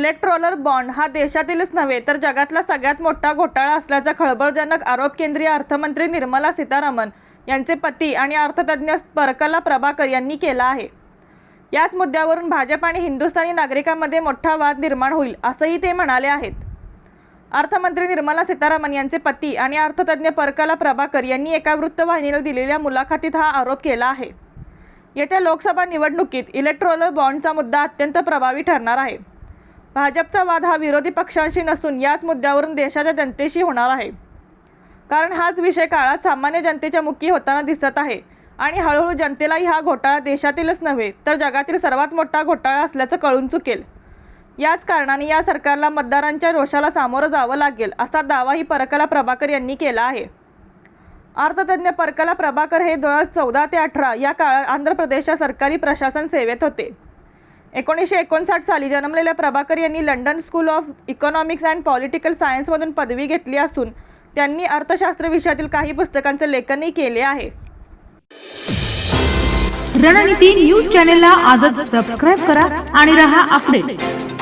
Electoral bond हा देशातीलच नव्हे तर जगातला सगळ्यात मोठा घोटाळा असल्याचा खळबळजनक आरोप केंद्रीय अर्थमंत्री निर्मला सीतारामन यांचे पती आणि अर्थतज्ञ परकला प्रभाकर यांनी केला आहे। याच मुद्द्यावरून भाजप आणि हिंदुस्थानी नागरिकांमध्ये मोठा वाद निर्माण होईल असंही ते म्हणाले आहेत। अर्थमंत्री निर्मला सीतारामन यांचे पती आणि अर्थतज्ञ परकला प्रभाकर यांनी एका वृत्तवाहिनीला दिलेल्या मुलाखतीत हा आरोप केला आहे। येत्या लोकसभा निवडणुकीत इलेक्ट्रोलर बॉन्डचा मुद्दा अत्यंत प्रभावी ठरणार आहे। भाजपचा वाद हा विरोधी पक्षांशी नसून याच मुद्द्यावरून देशाच्या जनतेशी होणार आहे, कारण हाच विषय काळात सामान्य जनतेच्या मुखी होताना दिसत आहे आणि हळूहळू जनतेलाही हा घोटाळा देशातीलच नव्हे तर जगातील सर्वात मोठा घोटाळा असल्याचं कळून चुकेल। याच कारणाने या सरकारला मतदारांच्या रोषाला सामोरं जावं लागेल असा दावाही परकला प्रभाकर यांनी केला आहे। अर्थतज्ञ परकला प्रभाकर हे 2014 ते 18 या काळात आंध्र प्रदेशच्या सरकारी प्रशासन सेवेत होते। 1959 साली जन्मलेल्या प्रभाकर यांनी London school of economics and political सायन्समधून पदवी घेतली असून त्यांनी अर्थशास्त्र विषयातील काही पुस्तकांचे लेखनही केले आहे। रणनीती न्यूज चॅनलला आजच सबस्क्राइब करा आणि रहा अपडेट।